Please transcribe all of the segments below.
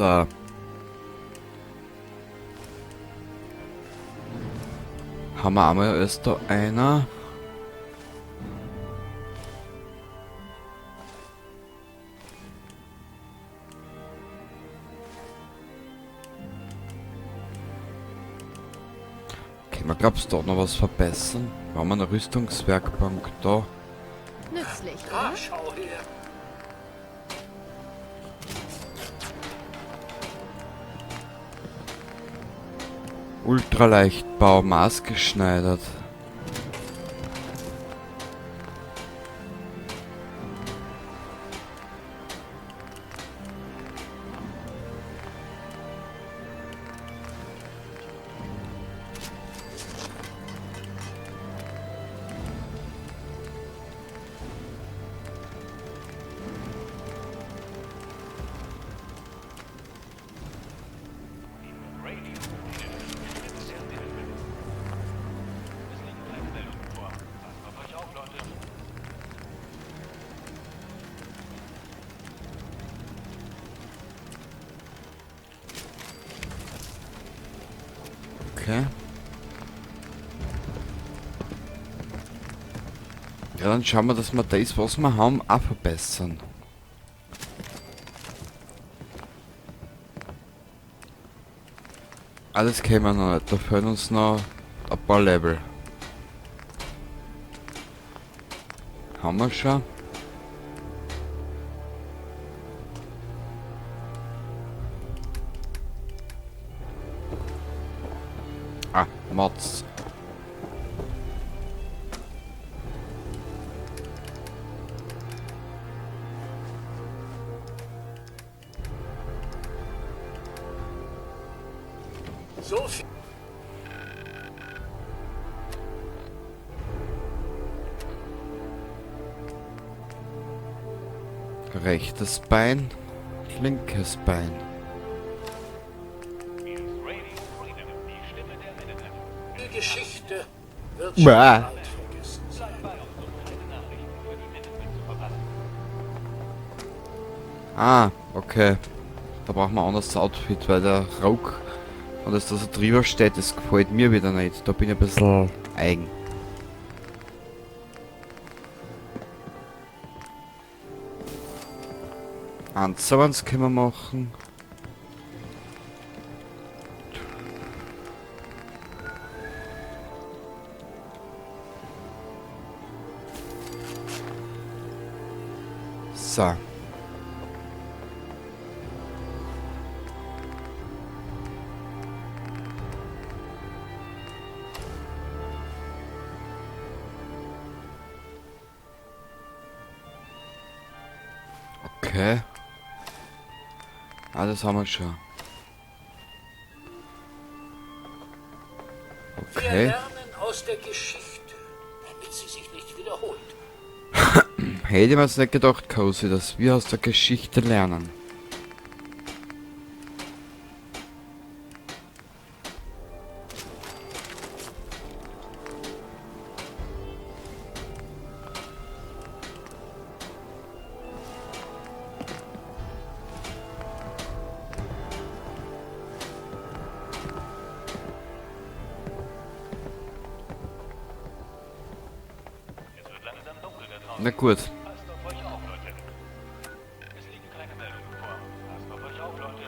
So. Haben wir einmal erst da einer. Okay, man glaub's dort noch was verbessern. Wir haben eine Rüstungswerkbank da. Nützlich, Ah, oder? schau her. Ultraleichtbau, maßgeschneidert. Okay. Ja, dann schauen wir, dass wir das, was wir haben, auch verbessern. Alles kennen wir noch nicht, da fehlen uns noch ein paar Level. Haben wir schon. Ah, Mods. So viel. Rechtes Bein, linkes Bein. Die Geschichte wird Bäh. schon bald vergessen sein. Ah, okay. Da brauchen wir ein anderes Outfit, weil der Rock und das, dass er drüber steht, das gefällt mir wieder nicht. Da bin ich ein bisschen eigen. Eins können wir machen. So. Okay. Alles haben wir schon. Wir Okay. lernen aus der Geschichte, damit sie sich nicht wiederholt. Hätte ich mir jetzt nicht gedacht, Cozy, dass wir aus der Geschichte lernen. Na gut. Passt auf euch auf, Leute. Es liegen keine Meldungen vor. Passt auf euch auf, Leute.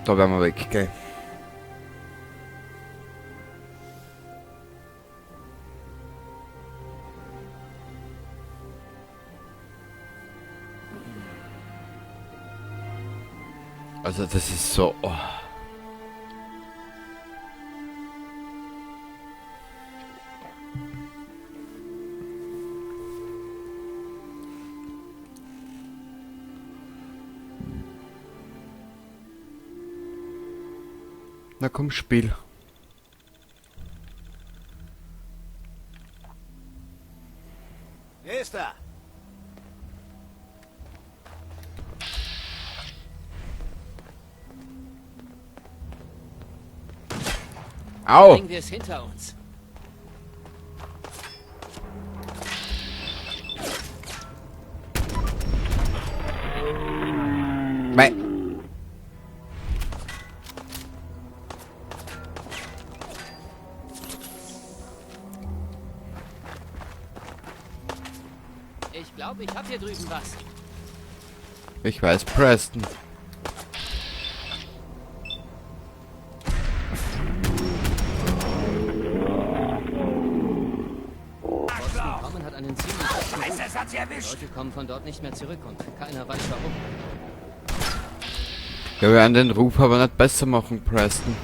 Da werden wir weggehen. Also das ist so... Oh. Na komm, Spiel. Wer ist da? Au! Bringen wir es hinter uns. Mei. Ich glaube, ich habe hier drüben was. Ich weiß, Preston. Kommen hat einen ziemlich schlechten Ruf. Es hat sie erwischt. Leute kommen von dort nicht mehr zurück und keiner weiß warum. Ja, wir werden den Ruf aber nicht besser machen, Preston.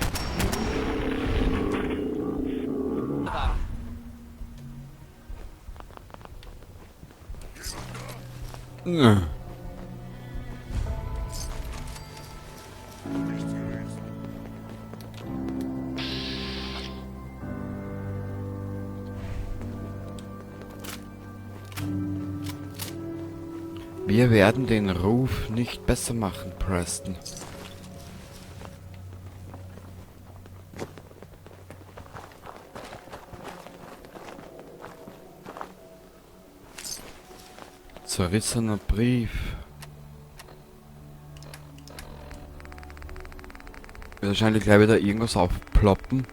Nö. Wir werden den Ruf nicht besser machen, Preston. Zerrissener Brief. Wird wahrscheinlich gleich wieder irgendwas aufploppen.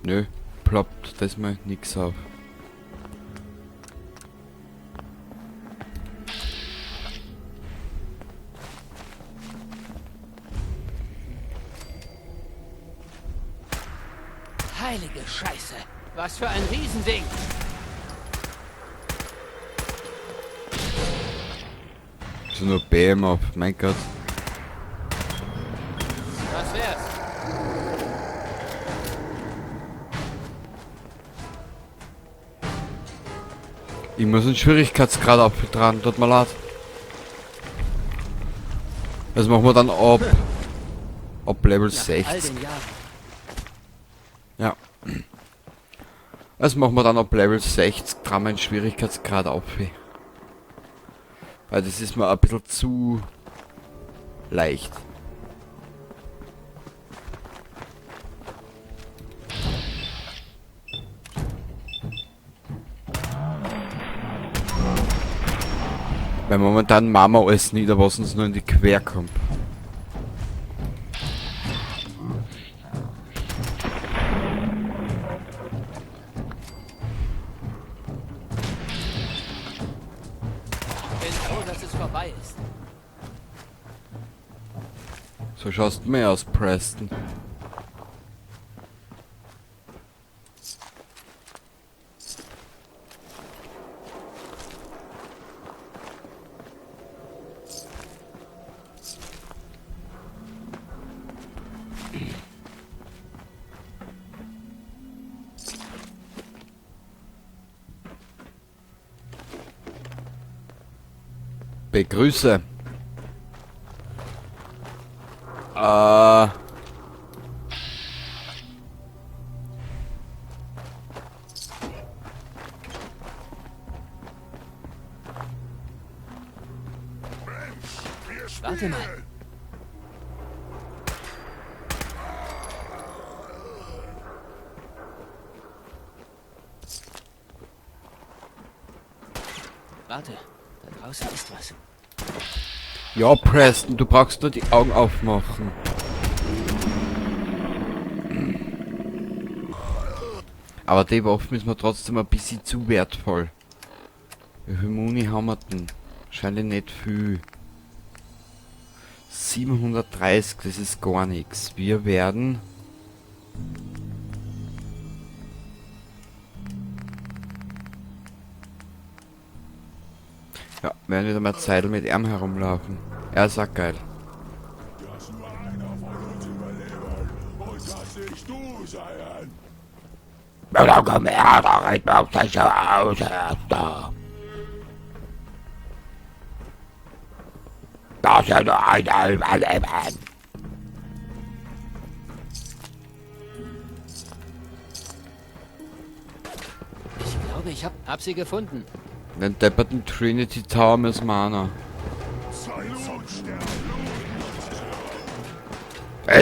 Nö, ploppt das mal nix auf. Heilige Scheiße. Was für ein Riesending. So nur BM auf, mein Gott. Was wär's? Ich muss einen Schwierigkeitsgrad auftragen, tut mir leid. Das machen wir dann ab Level Nach all 60. den Jahren. Ja. Das machen wir dann ab Level 60, dran meinen Schwierigkeitsgrad auf. Weil das ist mir ein bisschen zu leicht. Weil momentan machen wir alles nieder, was uns nur in die Quer kommt. Bin froh, dass es vorbei ist. So schaust du mehr aus, Preston. Begrüße. Warte mal. Warte, da draußen ist was. Ja, Preston, du brauchst nur die Augen aufmachen. Aber die Waffen ist mir trotzdem ein bisschen zu wertvoll. Wie viel Muni haben wir denn? Wahrscheinlich nicht viel. 730, das ist gar nichts. Wir werden... Ja, werden wieder mal Zeit mit ihm herumlaufen. Er ist auch geil. Dass nur einer von uns überleben. Und das nicht du sein. Ja, dann komm her, da rennt mir auf sich aus, Erster. Das ist ja nur ein Überleben. Ich glaube, ich hab sie gefunden. Den depperten Trinity Tower müssen wir auch noch. Zeit zum Sterben.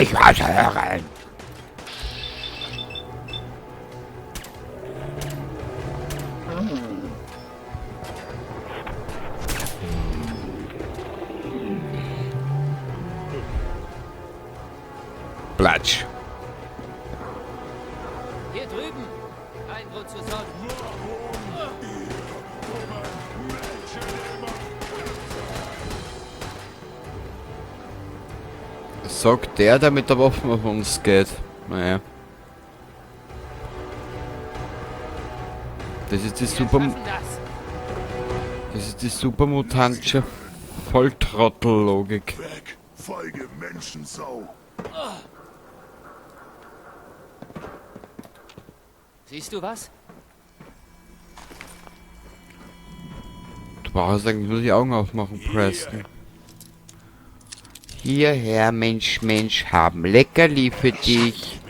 Ich was hören. Platsch. Hier drüben. Kein Grund zur Sorge. Sagt der mit der Waffe auf uns geht. Naja. Das ist die Wir super... schaffen das. Das ist die supermutantische Volltrottellogik. Weg, feige Menschensau. Siehst du was? Du brauchst eigentlich nur die Augen aufmachen, Preston. Hierher, Mensch, Mensch, haben Leckerli für dich.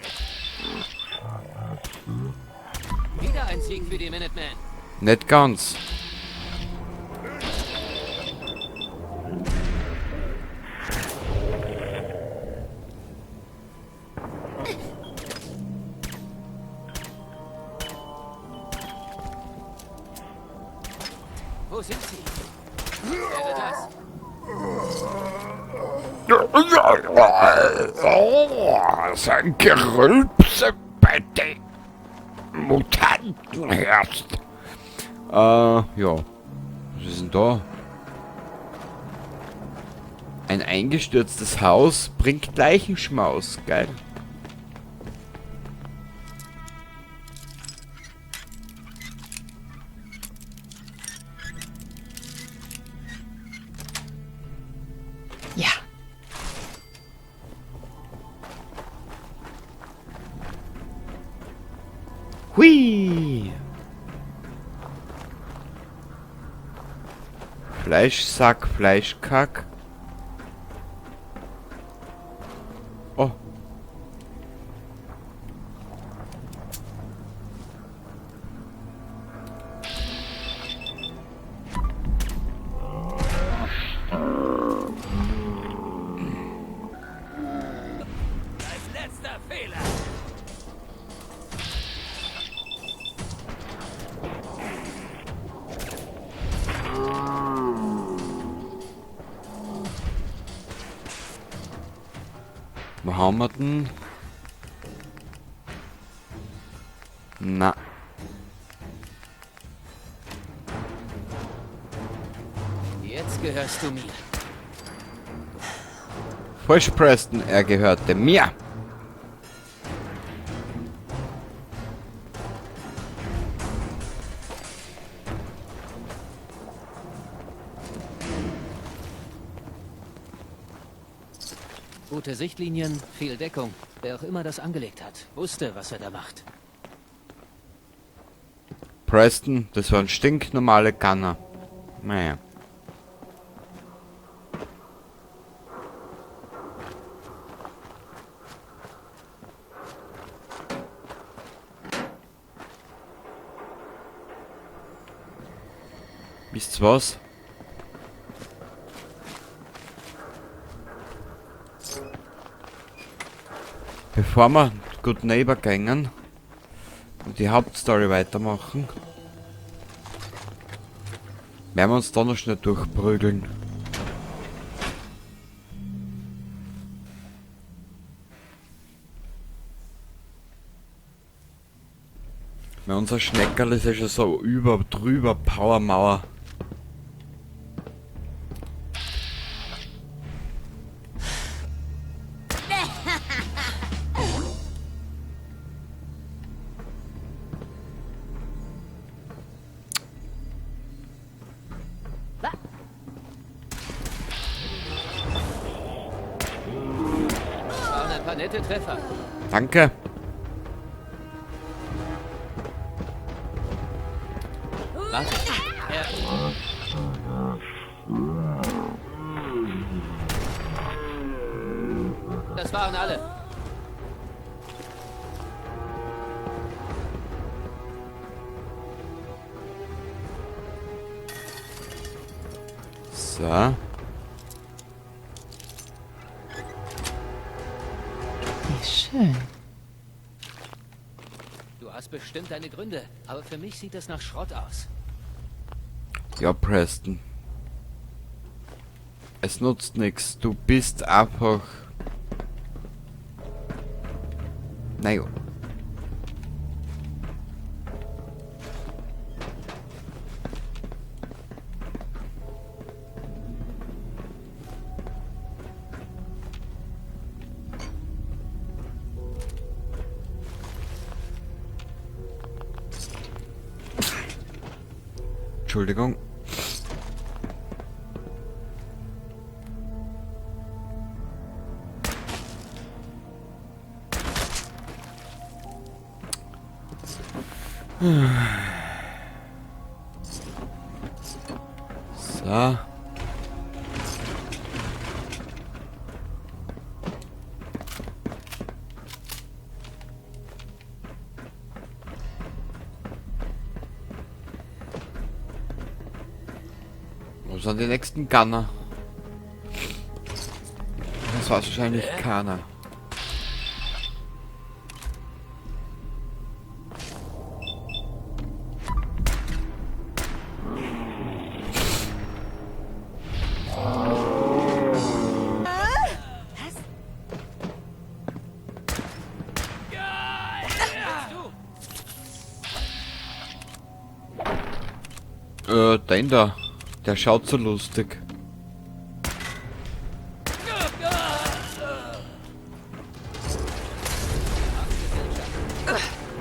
Wieder ein Sieg für die Minutemen. Nicht ganz. Wo sind sie? Wäre das? Sein Gerülpse bei den Mutanten hörst. Ja. Was ist denn da? Ein eingestürztes Haus bringt Leichenschmaus. Geil. Ja. Hui! Fleischsack, Fleischkack. Oh. Als letzter Fehler. Wo haben wir denn? Na. Jetzt gehörst du mir. Falsch, Preston, er gehörte mir. Gute Sichtlinien, viel Deckung. Wer auch immer das angelegt hat, wusste, was er da macht. Preston, das waren stinknormale Gunner. Naja. Wisst's was? Bevor wir Good Neighbor gängen und die Hauptstory weitermachen, werden wir uns da noch schnell durchprügeln. Weil unser Schneckerl ist ja schon so drüber Powermauer. Waren ein paar nette Treffer. Danke. Warte. Das waren alle. So. Wie schön. Du hast bestimmt deine Gründe, aber für mich sieht das nach Schrott aus. Ja, Preston. Es nutzt nichts. Du bist einfach... Naja. Entschuldigung. So. Wo sind die nächsten Gunner? Das war wahrscheinlich keiner. Den da. Der schaut so lustig.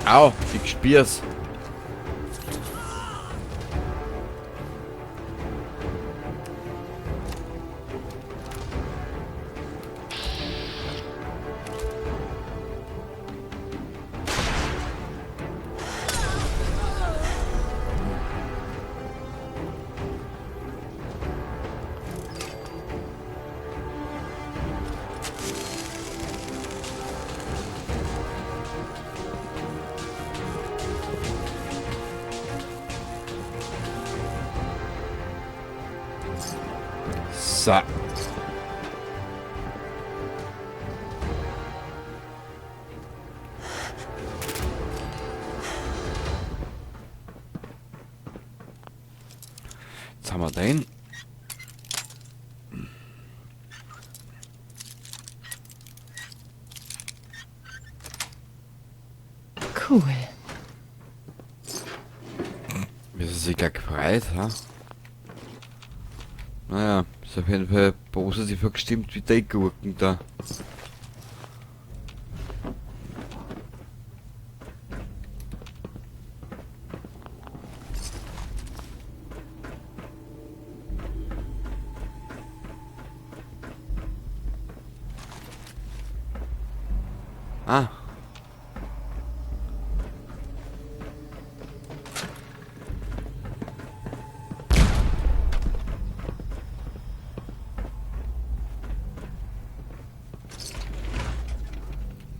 Au, ich spür's. So. Jetzt haben wir den. Cool. Wie sie sich gleich gefreut, ha? Naja, ist auf jeden Fall positiv gestimmt wie die Gurken da. Ah.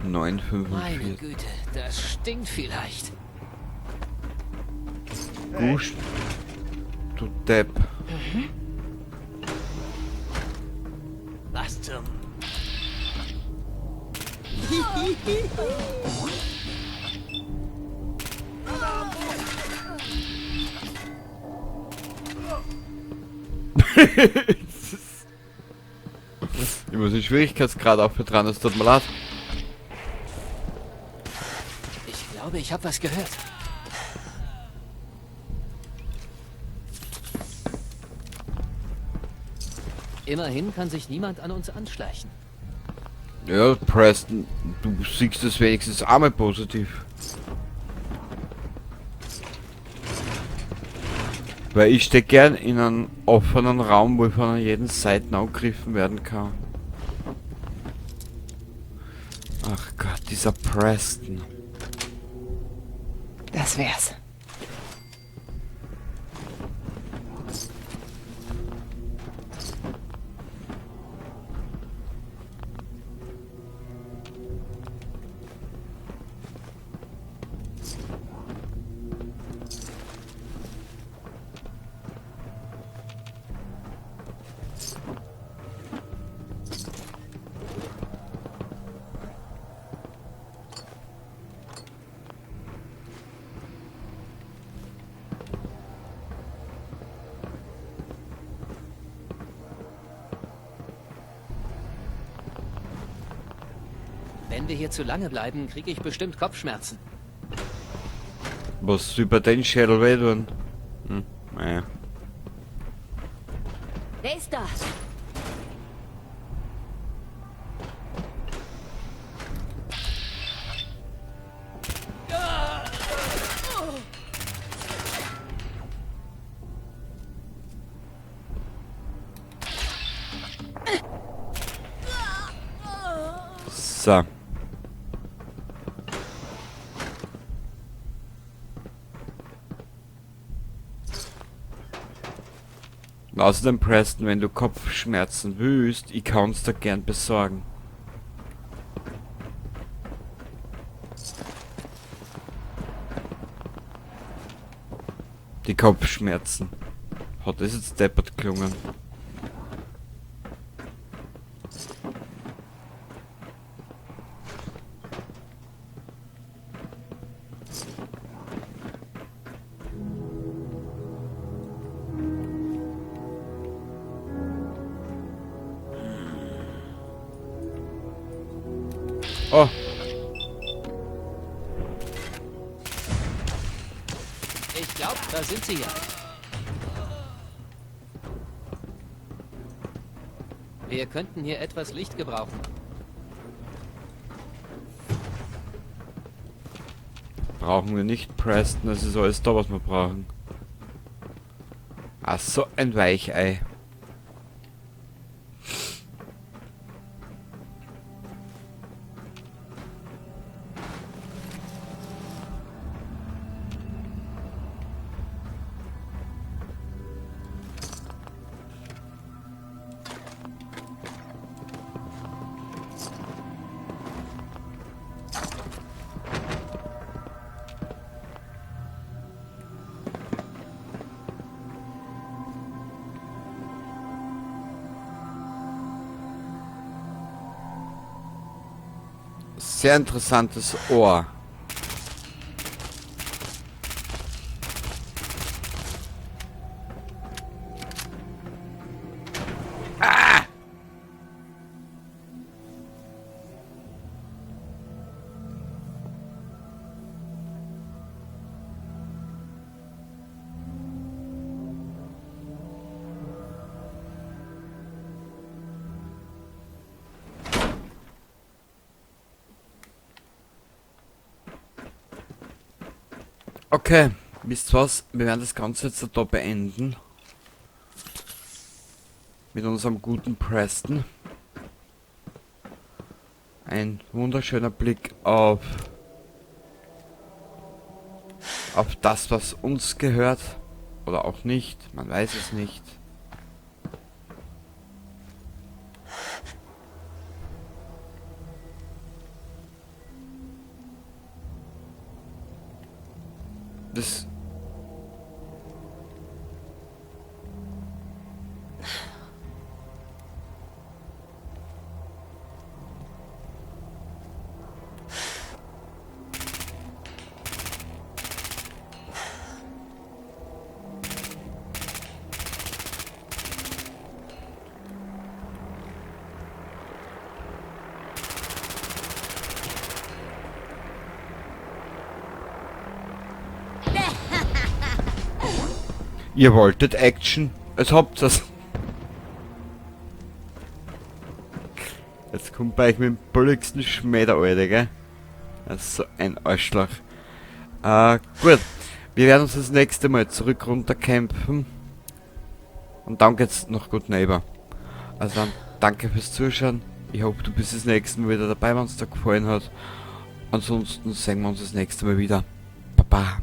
Meine 9,45. Güte, das stinkt vielleicht. Gusch. Du Depp. Was zum... Ich muss den Schwierigkeitsgrad auch für dran, das tut mir leid. Ich glaube, ich habe was gehört. Immerhin kann sich niemand an uns anschleichen. Ja, Preston, du siehst es wenigstens einmal positiv. Weil ich stehe gern in einem offenen Raum, wo ich von jeden Seiten angegriffen werden kann. Ach Gott, dieser Preston. Das wär's. Wenn wir hier zu lange bleiben, kriege ich bestimmt Kopfschmerzen. Was über den Schädel weh tun? Naja. Wer ist das? So. Außerdem, Preston, wenn du Kopfschmerzen willst, ich kann's dir gern besorgen. Die Kopfschmerzen. Hat das jetzt deppert gelungen? Oh. Ich glaube, da sind sie ja. Wir könnten hier etwas Licht gebrauchen. Brauchen wir nicht, Preston, das ist alles da, was wir brauchen. Ach so, ein Weichei. Sehr interessantes Ohr. Okay, wisst was? Wir werden das Ganze jetzt da beenden. Mit unserem guten Preston. Ein wunderschöner Blick auf das, was uns gehört. Oder auch nicht, man weiß es nicht. Das... Ihr wolltet Action, als habt ihr's. Jetzt kommt bei euch mit dem bulligsten Schmäder, Alter, gell? Das ist so ein Arschloch. Gut. Wir werden uns das nächste Mal zurück runterkämpfen. Und dann geht's noch gut neighbor. Also dann, danke fürs Zuschauen. Ich hoffe, du bist das nächste Mal wieder dabei, wenn es dir gefallen hat. Ansonsten sehen wir uns das nächste Mal wieder. Baba.